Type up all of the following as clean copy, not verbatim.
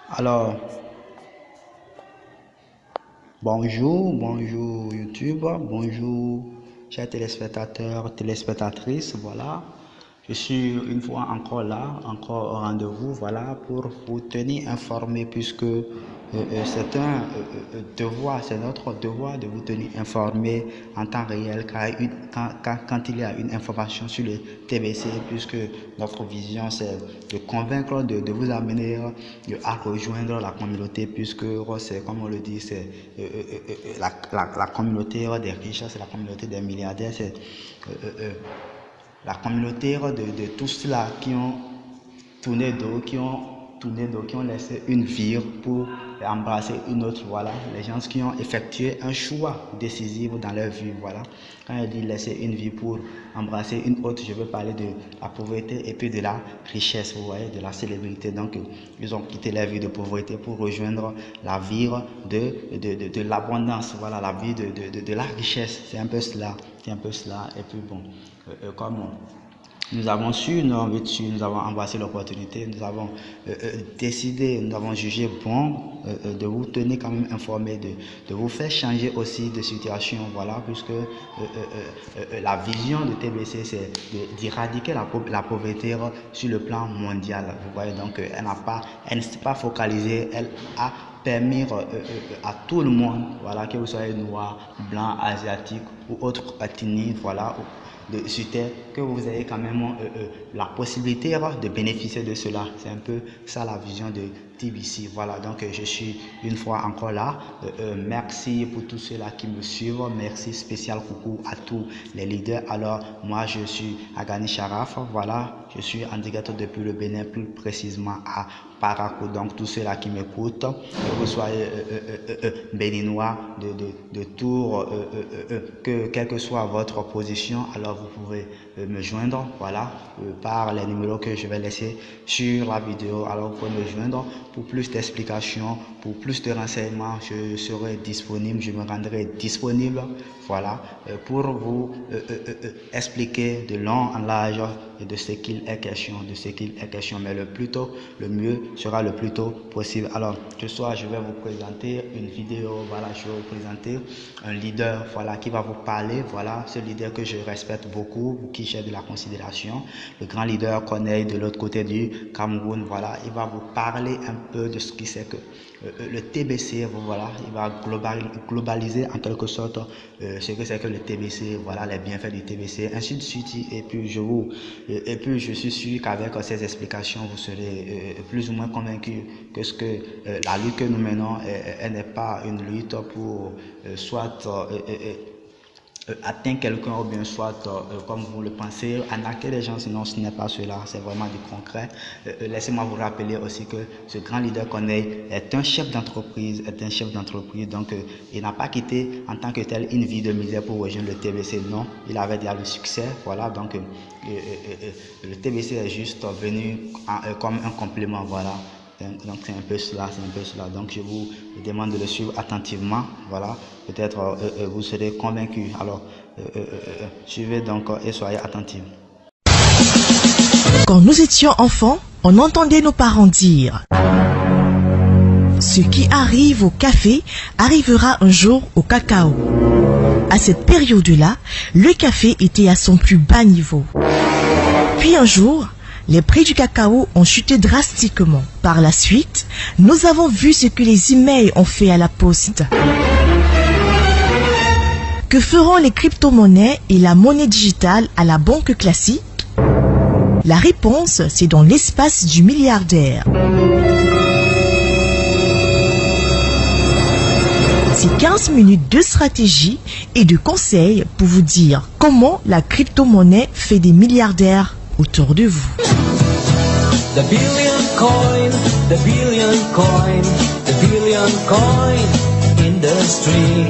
Alors, bonjour YouTube, bonjour chers téléspectateurs, téléspectatrices, voilà. Je suis une fois encore là, encore au rendez-vous, voilà, pour vous tenir informé puisque c'est un devoir, c'est notre devoir de vous tenir informé en temps réel quand il y a une information sur le TBC, puisque notre vision c'est de convaincre, de vous amener à rejoindre la communauté, puisque c'est comme on le dit, c'est la communauté des riches, c'est la communauté des milliardaires, c'est la communauté de tous ceux-là qui ont tourné dos, qui ont laissé une vie pour embrasser une autre, voilà, les gens qui ont effectué un choix décisif dans leur vie, voilà. Quand je dis laisser une vie pour embrasser une autre, je veux parler de la pauvreté et puis de la richesse, vous voyez, de la célébrité. Donc, ils ont quitté la vie de pauvreté pour rejoindre la vie de l'abondance, voilà, la vie de la richesse. C'est un peu cela, c'est un peu cela. Et puis bon, comme nous avons su, nous avons embrassé l'opportunité, nous avons décidé, nous avons jugé bon de vous tenir quand même informé, de vous faire changer aussi de situation, voilà, puisque la vision de TBC, c'est d'éradiquer la pauvreté sur le plan mondial, vous voyez, donc elle ne s'est pas focalisée, elle a permis à tout le monde, voilà, que vous soyez noir, blanc, asiatique ou autre ethnie, voilà, sur terre, que vous ayez quand même la possibilité de bénéficier de cela. C'est un peu ça la vision de TBC. Voilà, donc je suis une fois encore là. Merci pour tous ceux-là qui me suivent. Merci spécial coucou à tous les leaders. Alors, moi, je suis Agani Sharaf. Voilà, je suis indicateur depuis le Bénin, plus précisément à Parakou. Donc, tous ceux-là qui m'écoutent, que vous soyez béninois de Tours, quelle que soit votre position, alors vous pouvez me joindre, voilà, par les numéros que je vais laisser sur la vidéo. Alors, vous pouvez me joindre pour plus d'explications, pour plus de renseignements. Je serai disponible, je me rendrai disponible, voilà, pour vous expliquer de long en large de ce qu'il est question, mais le mieux sera le plus tôt possible. Alors, ce soir, je vais vous présenter une vidéo, voilà, je vais vous présenter un leader, voilà, qui va vous parler, voilà, ce leader que je respecte beaucoup, qui j'ai de la considération, le grand leader Corneille de l'autre côté du Cameroun, voilà, il va vous parler un peu de ce qui c'est que le TBC, voilà, il va globaliser en quelque sorte ce que c'est que le TBC, voilà, les bienfaits du TBC, ainsi de suite, et puis je suis sûr qu'avec ces explications, vous serez plus ou moins convaincu que la lutte que nous menons, elle n'est pas une lutte pour soit atteindre quelqu'un ou bien soit, comme vous le pensez, arnaquer les gens, sinon ce n'est pas cela, c'est vraiment du concret. Laissez-moi vous rappeler aussi que ce grand leader qu'on est un chef d'entreprise, donc il n'a pas quitté en tant que tel une vie de misère pour rejoindre le TBC, non, il avait déjà le succès, voilà, donc le TBC est juste venu comme un complément, voilà. Donc c'est un peu cela, Donc je vous demande de le suivre attentivement, voilà. Peut-être vous serez convaincu. Alors suivez donc et soyez attentifs. Quand nous étions enfants, on entendait nos parents dire: ce qui arrive au café arrivera un jour au cacao. À cette période-là, le café était à son plus bas niveau. Puis un jour, les prix du cacao ont chuté drastiquement. Par la suite, nous avons vu ce que les emails ont fait à la poste. Que feront les crypto-monnaies et la monnaie digitale à la banque classique? La réponse, c'est dans l'espace du milliardaire. C'est 15 minutes de stratégie et de conseils pour vous dire comment la crypto-monnaie fait des milliardaires autour de vous. The billion coin, the billion coin, the billion coin industry.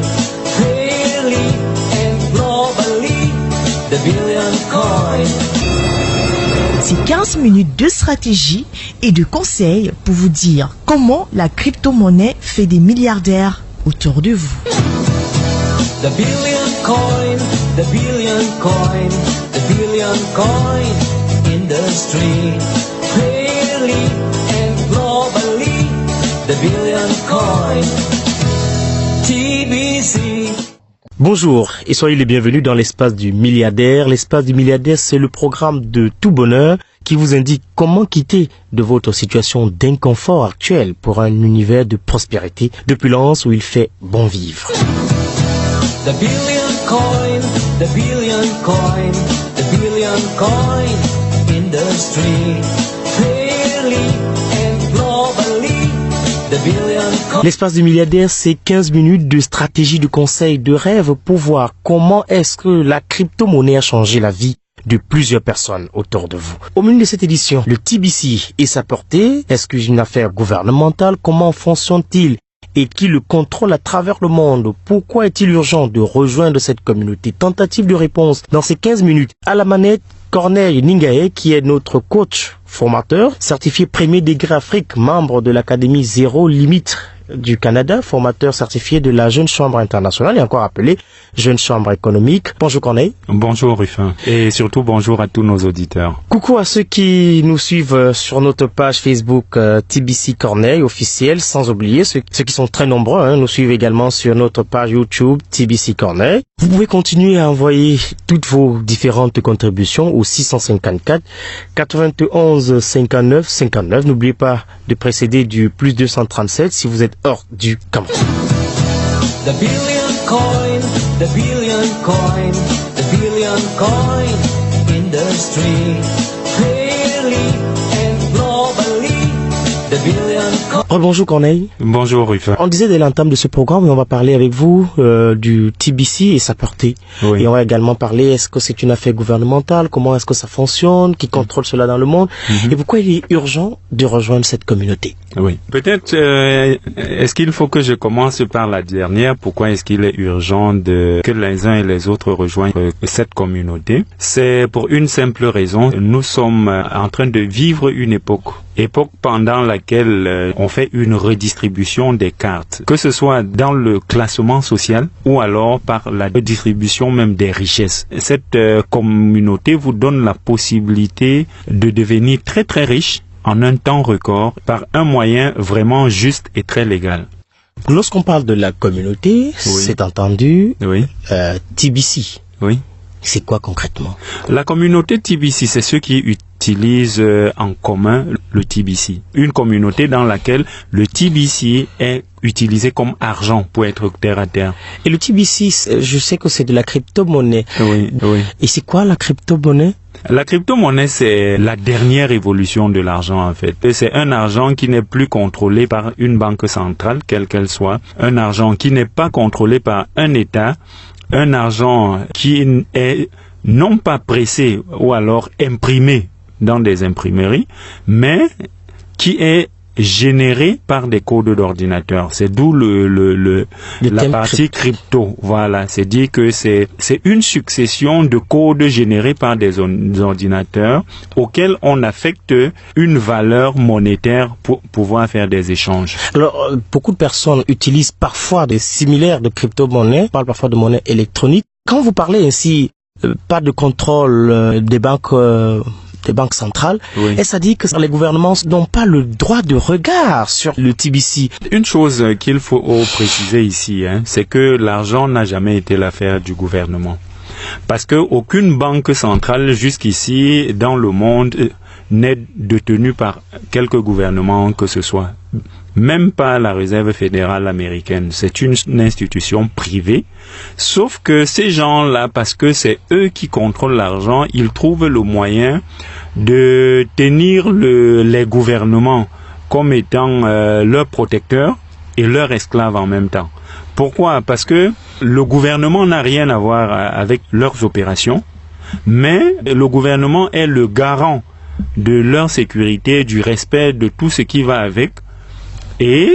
Clearly and globally, the billion coin. C'est 15 minutes de stratégie et de conseils pour vous dire comment la crypto-monnaie fait des milliardaires autour de vous. The billion coin, the billion coin, the billion coin industry. Clearly and globally, billion coin. TBC. Bonjour et soyez les bienvenus dans l'espace du milliardaire. L'espace du milliardaire, c'est le programme de tout bonheur qui vous indique comment quitter de votre situation d'inconfort actuel pour un univers de prospérité, d'opulence où il fait bon vivre. The billion coin, the billion coin, the billion coin industry. Clearly and globally, the billion coin. L'espace du milliardaire, c'est 15 minutes de stratégie, de conseils, de rêves pour voir comment est-ce que la crypto-monnaie a changé la vie de plusieurs personnes autour de vous. Au menu de cette édition, le TBC et sa portée, est-ce que c'est une affaire gouvernementale? Comment fonctionne-t-il et qui le contrôle à travers le monde? Pourquoi est-il urgent de rejoindre cette communauté? Tentative de réponse dans ces 15 minutes. À la manette, Corneille Ningae, qui est notre coach formateur, certifié premier degré Afrique, membre de l'Académie Zéro Limite du Canada, formateur certifié de la Jeune Chambre internationale et encore appelé Jeune Chambre économique. Bonjour Corneille. Bonjour Ruffin et surtout bonjour à tous nos auditeurs. Coucou à ceux qui nous suivent sur notre page Facebook TBC Corneille officielle, sans oublier ceux qui sont très nombreux, nous suivent également sur notre page YouTube TBC Corneille. Vous pouvez continuer à envoyer toutes vos différentes contributions au 654 91 59 59. N'oubliez pas de précéder du plus 237 si vous êtes hors du Cameroun. The billion coin, the billion coin, the billion coin industry. Clearly and globally, the billion coin. Bonjour Corneille. Bonjour Ruffin. On disait dès l'entame de ce programme, on va parler avec vous du TBC et sa portée. Oui. Et on va également parler, est-ce que c'est une affaire gouvernementale, comment est-ce que ça fonctionne, qui contrôle cela dans le monde, et pourquoi il est urgent de rejoindre cette communauté. Oui. Peut-être, est-ce qu'il faut que je commence par la dernière? Pourquoi est-ce qu'il est urgent que les uns et les autres rejoignent cette communauté? C'est pour une simple raison. Nous sommes en train de vivre une époque pendant laquelle on fait une redistribution des cartes, que ce soit dans le classement social ou alors par la redistribution même des richesses. Cette communauté vous donne la possibilité de devenir très très riche en un temps record par un moyen vraiment juste et très légal. Lorsqu'on parle de la communauté, c'est entendu TBC. Oui. C'est quoi concrètement? La communauté TBC, c'est ceux qui utilisent en commun le TBC. Une communauté dans laquelle le TBC est utilisé comme argent pour être terre à terre. Et le TBC, je sais que c'est de la crypto-monnaie. Oui, oui. Et c'est quoi la crypto-monnaie? La crypto-monnaie, c'est la dernière évolution de l'argent, en fait. C'est un argent qui n'est plus contrôlé par une banque centrale, quelle qu'elle soit. Un argent qui n'est pas contrôlé par un État. Un argent qui est non pas pressé ou alors imprimé dans des imprimeries, mais qui est généré par des codes d'ordinateur. C'est d'où la partie crypto. Voilà, c'est dit que c'est une succession de codes générés par des ordinateurs auxquels on affecte une valeur monétaire pour pouvoir faire des échanges. Alors, beaucoup de personnes utilisent parfois des similaires de crypto-monnaie, on parle parfois de monnaie électronique. Quand vous parlez ainsi, pas de contrôle des banques centrales, est-ce à dire que les gouvernements n'ont pas le droit de regard sur le TBC? Une chose qu'il faut préciser ici, c'est que l'argent n'a jamais été l'affaire du gouvernement. Parce que aucune banque centrale jusqu'ici dans le monde n'est détenue par quelque gouvernement que ce soit. Même pas la Réserve fédérale américaine. C'est une institution privée. Sauf que ces gens-là, parce que c'est eux qui contrôlent l'argent, ils trouvent le moyen de tenir les gouvernements comme étant leurs protecteurs et leurs esclaves en même temps. Pourquoi? Parce que le gouvernement n'a rien à voir avec leurs opérations, mais le gouvernement est le garant de leur sécurité, du respect de tout ce qui va avec. Et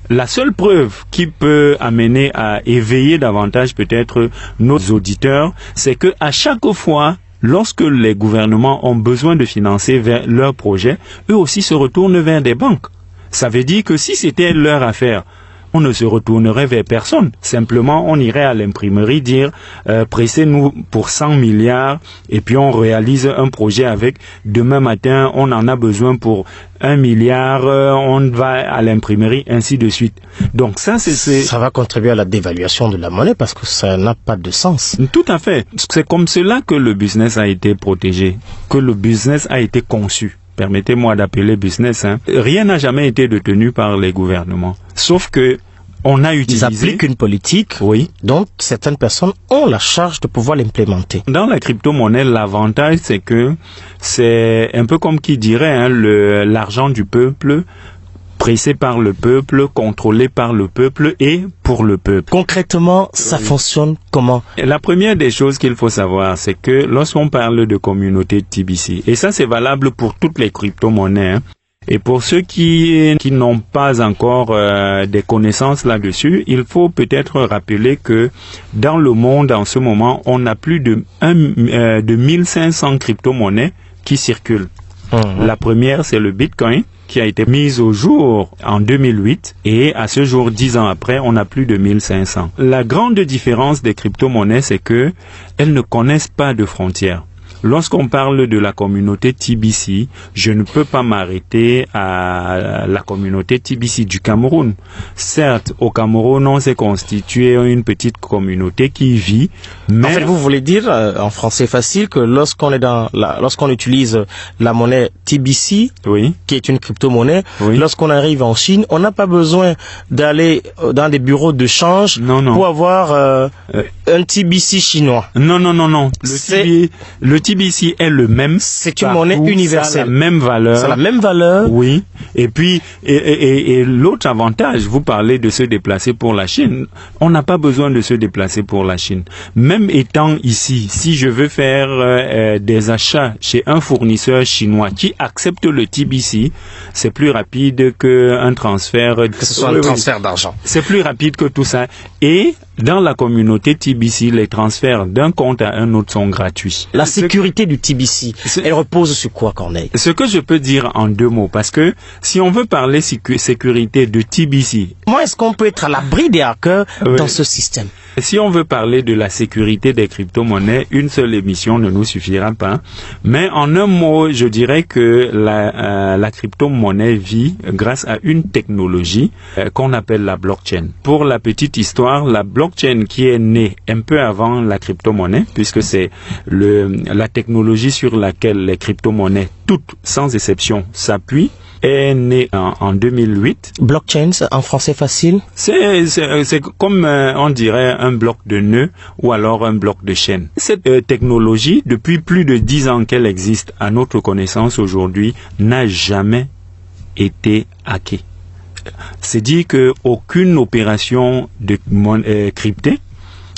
la seule preuve qui peut amener à éveiller davantage peut-être nos auditeurs, c'est que à chaque fois, lorsque les gouvernements ont besoin de financer vers leurs projets, eux aussi se retournent vers des banques. Ça veut dire que si c'était leur affaire, on ne se retournerait vers personne. Simplement, on irait à l'imprimerie dire pressez-nous pour 100 milliards et puis on réalise un projet avec. Demain matin, on en a besoin pour 1 milliard, on va à l'imprimerie, ainsi de suite. Donc ça va contribuer à la dévaluation de la monnaie parce que ça n'a pas de sens. Tout à fait. C'est comme cela que le business a été protégé, que le business a été conçu. Permettez-moi d'appeler business. Rien n'a jamais été détenu par les gouvernements. Sauf que on a utilisé... Ils appliquent une politique, oui, dont certaines personnes ont la charge de pouvoir l'implémenter. Dans la crypto-monnaie, l'avantage, c'est que c'est un peu comme qui dirait l'argent du peuple, pressé par le peuple, contrôlé par le peuple et pour le peuple. Concrètement, ça fonctionne comment? La première des choses qu'il faut savoir, c'est que lorsqu'on parle de communauté TBC, et ça c'est valable pour toutes les crypto-monnaies, et pour ceux qui n'ont pas encore des connaissances là-dessus, il faut peut-être rappeler que dans le monde en ce moment, on a plus de 1500 crypto-monnaies qui circulent. La première, c'est le Bitcoin, qui a été mise au jour en 2008 et à ce jour, 10 ans après, on a plus de 1500. La grande différence des crypto-monnaies, c'est que elles ne connaissent pas de frontières. Lorsqu'on parle de la communauté TBC, je ne peux pas m'arrêter à la communauté TBC du Cameroun. Certes, au Cameroun, on s'est constitué une petite communauté qui vit, mais... En fait, vous voulez dire, en français facile, que lorsqu'on utilise la monnaie TBC, oui, qui est une crypto-monnaie, oui, lorsqu'on arrive en Chine, on n'a pas besoin d'aller dans des bureaux de change pour avoir un TBC chinois. Non. Le TBC est le même. C'est une monnaie universelle. Ça a la même valeur. Ça a la même valeur. Oui. Et puis, et l'autre avantage, vous parlez de se déplacer pour la Chine. On n'a pas besoin de se déplacer pour la Chine. Même étant ici, si je veux faire des achats chez un fournisseur chinois qui accepte le TBC, c'est plus rapide qu'un transfert. Que ce soit un transfert d'argent. C'est plus rapide que tout ça. Et dans la communauté TBC, les transferts d'un compte à un autre sont gratuits. La sécurité du TBC, elle repose sur quoi, Corneille? Ce que je peux dire en 2 mots, parce que si on veut parler sécurité de TBC... Comment est-ce qu'on peut être à l'abri des hackers dans ce système? Si on veut parler de la sécurité des crypto-monnaies, une seule émission ne nous suffira pas. Mais en un mot, je dirais que la crypto-monnaie vit grâce à une technologie qu'on appelle la blockchain. Pour la petite histoire, la blockchain qui est née un peu avant la crypto-monnaie, puisque c'est la technologie sur laquelle les crypto-monnaies, toutes sans exception, s'appuient, est né en 2008. Blockchain, en français facile? C'est comme on dirait un bloc de nœuds ou alors un bloc de chaîne. Cette technologie, depuis plus de 10 ans qu'elle existe, à notre connaissance aujourd'hui, n'a jamais été hackée. C'est dit que aucune opération de cryptée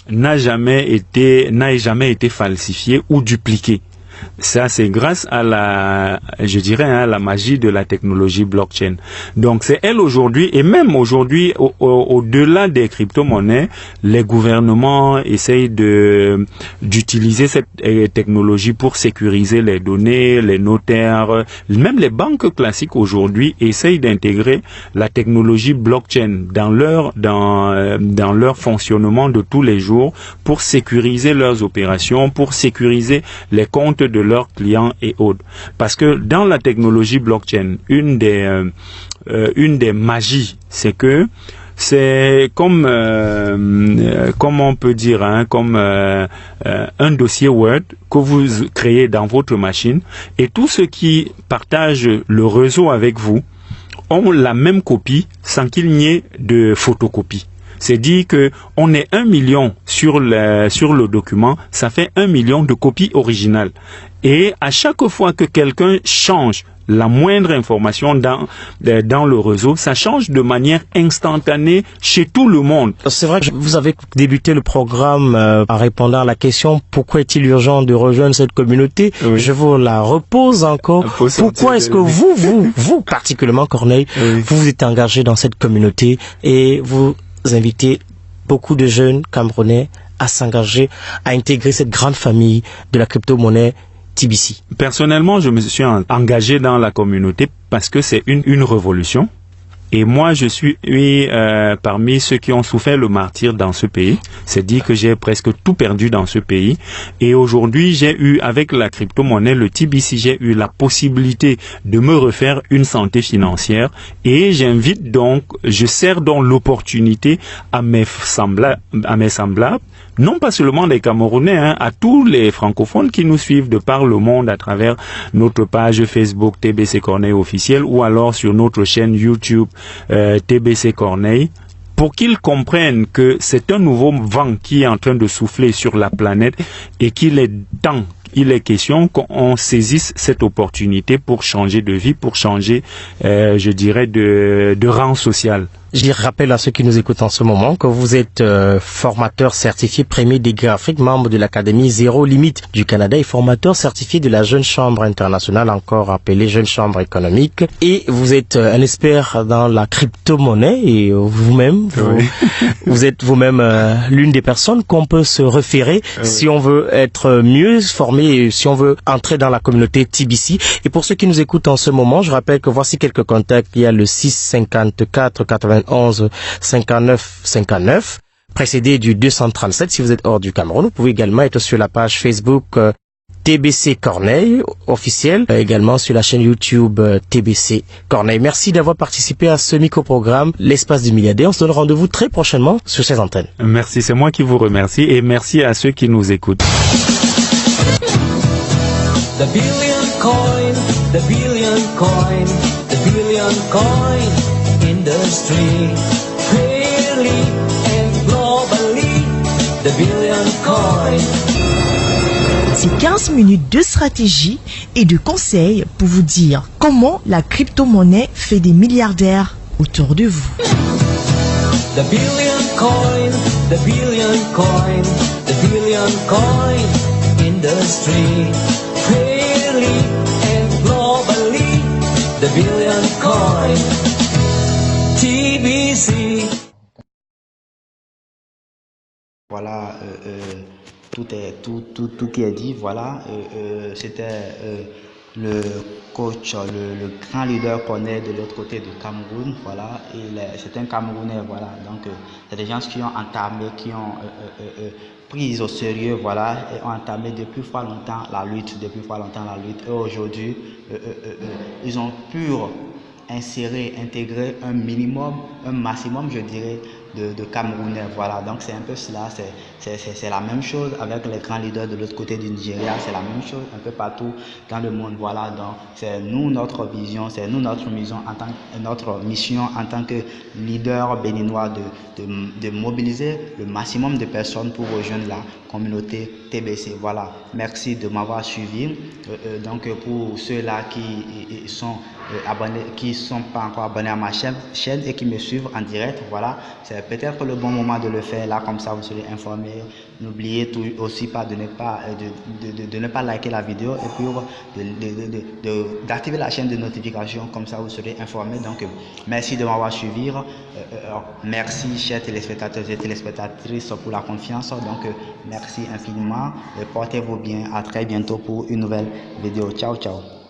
n'a jamais été falsifiée ou dupliquée. Ça, c'est grâce à la magie de la technologie blockchain. Donc, c'est elle aujourd'hui, et même aujourd'hui, au-delà des crypto-monnaies, les gouvernements essayent d'utiliser cette technologie pour sécuriser les données, les notaires, même les banques classiques aujourd'hui essayent d'intégrer la technologie blockchain dans leur fonctionnement de tous les jours pour sécuriser leurs opérations, pour sécuriser les comptes de leurs clients et autres. Parce que dans la technologie blockchain, une des magies, c'est que c'est comme on peut dire, comme un dossier Word que vous créez dans votre machine, et tous ceux qui partagent le réseau avec vous ont la même copie sans qu'il n'y ait de photocopie. C'est dit que on est 1 million sur le document, ça fait 1 million de copies originales. Et à chaque fois que quelqu'un change la moindre information dans le réseau, ça change de manière instantanée chez tout le monde. C'est vrai que vous avez débuté le programme en répondant à la question « Pourquoi est-il urgent de rejoindre cette communauté ?» Oui. Je vous la repose encore. Pourquoi est-ce que vous particulièrement Corneille, vous êtes engagé dans cette communauté et vous invitez beaucoup de jeunes Camerounais à s'engager, à intégrer cette grande famille de la crypto-monnaie TBC? Personnellement, je me suis engagé dans la communauté parce que c'est une révolution. Et moi, je suis parmi ceux qui ont souffert le martyre dans ce pays. C'est dire que j'ai presque tout perdu dans ce pays. Et aujourd'hui, j'ai eu, avec la crypto-monnaie, le TBC, j'ai eu la possibilité de me refaire une santé financière. Et j'invite donc, je sers donc l'opportunité à mes semblables, non pas seulement des Camerounais, à tous les francophones qui nous suivent de par le monde à travers notre page Facebook TBC Corneille officiel ou alors sur notre chaîne YouTube TBC Corneille, pour qu'ils comprennent que c'est un nouveau vent qui est en train de souffler sur la planète et qu'il est temps, il est question qu'on saisisse cette opportunité pour changer de vie, pour changer, je dirais, de rang social. Je rappelle à ceux qui nous écoutent en ce moment que vous êtes formateur certifié premier degré Afrique, membre de l'Académie Zéro Limite du Canada et formateur certifié de la Jeune Chambre internationale, encore appelée Jeune Chambre économique. Et vous êtes un expert dans la crypto-monnaie et vous-même, vous êtes vous-même l'une des personnes qu'on peut se référer si on veut être mieux formé et si on veut entrer dans la communauté TBC. Et pour ceux qui nous écoutent en ce moment, je rappelle que voici quelques contacts. Il y a le 654 91 59 59, précédé du 237 si vous êtes hors du Cameroun. Vous pouvez également être sur la page Facebook TBC Corneille officiel, également sur la chaîne YouTube TBC Corneille. Merci d'avoir participé à ce micro-programme, l'espace du milliardaire. On se donne rendez-vous très prochainement sur ces antennes. Merci, c'est moi qui vous remercie et merci à ceux qui nous écoutent. The billion coin, the billion coin, the billion coin industry. Clearly and globally, the billion coin. C'est 15 minutes de stratégie et de conseils pour vous dire comment la crypto-monnaie fait des milliardaires autour de vous. The billion coin, the billion coin, the billion coin industry. Clearly and globally, the billion coin. TBC. Voilà, tout qui est dit. Voilà, c'était le coach, le grand leader qu'on est de l'autre côté du Cameroun. Voilà, c'est un Camerounais. Voilà, donc c'est des gens qui ont entamé, qui ont pris au sérieux, voilà, et ont entamé depuis fort longtemps la lutte, Et aujourd'hui, ils ont pu intégrer un minimum, un maximum, je dirais, de Camerounais. Voilà, donc c'est un peu cela, c'est la même chose avec les grands leaders de l'autre côté du Nigeria, c'est la même chose un peu partout dans le monde. Voilà, donc c'est nous notre vision, c'est nous notre mission en tant que leader béninois de mobiliser le maximum de personnes pour rejoindre la communauté TBC. Voilà, merci de m'avoir suivi. Donc pour ceux-là qui sont abonnés, qui sont pas encore abonnés à ma chaîne et qui me suivent en direct, voilà, c'est peut-être le bon moment de le faire là, comme ça vous serez informés. N'oubliez aussi pas de ne pas liker la vidéo et puis d'activer la chaîne de notification, comme ça vous serez informés. Donc merci de m'avoir suivi. Merci chers téléspectateurs et téléspectatrices pour la confiance. Donc merci infiniment et portez-vous bien. À très bientôt pour une nouvelle vidéo. Ciao ciao.